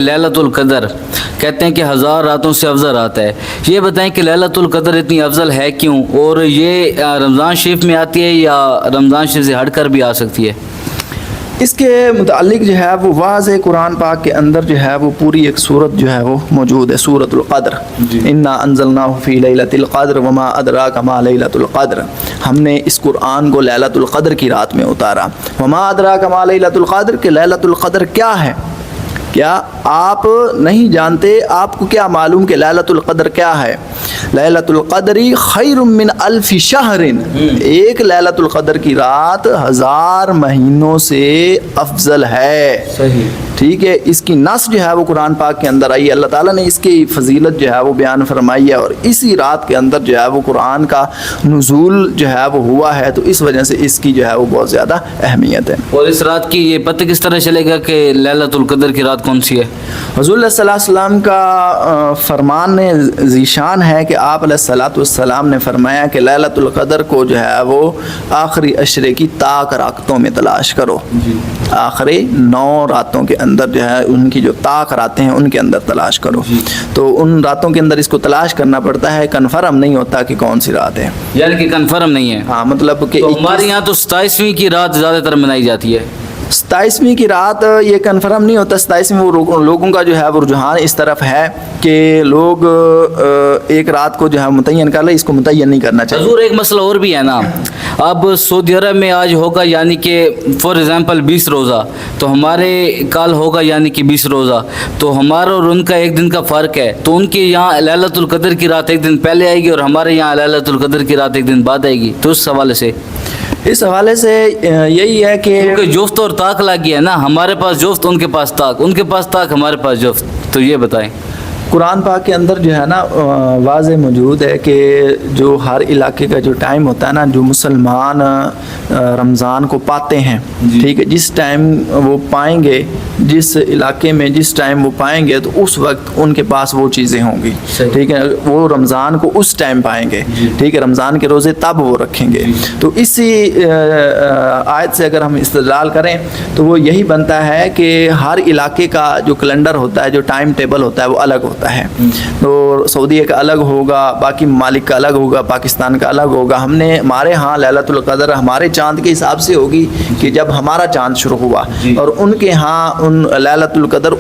لیلۃ القدر کہتے ہیں کہ 1000 راتوں سے افضل رات ہے. یہ بتائیں کہ لیلۃ القدر اتنی افضل ہے کیوں، اور یہ رمضان شریف میں آتی ہے یا رمضان شریف سے ہٹ کر بھی آ سکتی ہے؟ اس کے متعلق جو ہے وہ واضح قرآن پاک کے اندر جو ہے وہ پوری ایک صورت جو ہے وہ موجود ہے، سورۃ القدر. انا انزلناہ فی لیلۃ القدر وما ادراک ما لیلۃ القدر. ہم نے اس قرآن کو لیلۃ القدر کی رات میں اتارا. وما ادراک ما لیلۃ القدر کہ لیلۃ القدر کیا ہے؟ کیا آپ نہیں جانتے؟ آپ کو کیا معلوم کہ لیلۃ القدر کیا ہے؟ لیلۃ القدر خیر من الف شہر. ایک لیلۃ القدر کی رات 1000 مہینوں سے افضل ہے. صحیح. ٹھیک ہے، اس کی نص جو ہے وہ قرآن پاک کے اندر آئی ہے. اللہ تعالیٰ نے اس کی فضیلت جو ہے وہ بیان فرمائی ہے، اور اسی رات کے اندر جو ہے وہ قرآن کا نزول جو ہے وہ ہوا ہے، تو اس وجہ سے اس کی جو ہے وہ بہت زیادہ اہمیت ہے. اور اس رات کی یہ پتہ کس طرح چلے گا کہ لیلۃ القدر کی رات کون سی ہے؟ حضور صلی اللہ علیہ وسلم کا فرمان ذیشان ہے کہ آپ علیہ الصلوۃ والسلام نے فرمایا کہ لیلۃ القدر کو جو ہے وہ آخری عشرے کی طاق راتوں میں تلاش کرو. آخری 9 راتوں کے اندر جو ہے ان کی جو طاق راتیں ہیں ان کے اندر تلاش کرو. تو ان راتوں کے اندر اس کو تلاش کرنا پڑتا ہے، کنفرم نہیں ہوتا کہ کون سی رات ہے. یعنی کہ کنفرم نہیں ہے. ہاں، مطلب کہ ہمارے یہاں تو 27ویں کی رات زیادہ تر منائی جاتی ہے. 27ویں کی رات یہ کنفرم نہیں ہوتا. 27ویں لوگوں کا جو ہے وہ رجحان اس طرف ہے کہ لوگ ایک رات کو جو ہے متعین کر لیں، اس کو متعین نہیں کرنا چاہیے. حضور ایک مسئلہ اور بھی ہے نا، اب سعودی عرب میں آج ہوگا یعنی کہ فار ایگزامپل 20 روزہ، تو ہمارے کل ہوگا یعنی کہ 20 روزہ، تو ہمارا اور ان کا ایک دن کا فرق ہے. تو ان کے یہاں لیلۃ القدر کی رات ایک دن پہلے آئے گی اور ہمارے یہاں لیلۃ القدر کی رات ایک دن بعد آئے گی. تو اس حوالے سے یہی ہے کہ جفت اور طاق لگ گیا نا، ہمارے پاس جفت، ان کے پاس طاق، ان کے پاس طاق، ہمارے پاس جفت. تو یہ بتائیں. قرآن پاک کے اندر جو ہے نا واضح موجود ہے کہ جو ہر علاقے کا جو ٹائم ہوتا ہے نا، جو مسلمان رمضان کو پاتے ہیں، ٹھیک ہے، جس ٹائم وہ پائیں گے، جس علاقے میں جس ٹائم وہ پائیں گے، تو اس وقت ان کے پاس وہ چیزیں ہوں گی. ٹھیک ہے، وہ رمضان کو اس ٹائم پائیں گے. ٹھیک ہے، رمضان کے روزے تب وہ رکھیں گے. تو اسی آیت سے اگر ہم استدلال کریں تو وہ یہی بنتا ہے کہ ہر علاقے کا جو کیلنڈر ہوتا ہے، جو ٹائم ٹیبل ہوتا ہے، وہ الگ ہوتا ہے. تو سعودیہ کا الگ ہوگا، باقی ممالک کا الگ ہوگا، پاکستان کا الگ ہوگا. ہمارے ہاں لیلۃ القدر ہمارے چاند کے حساب سے ہوگی کہ جب ہمارا چاند شروع ہوا، اور ان کے ہاں ان لیلۃ القدر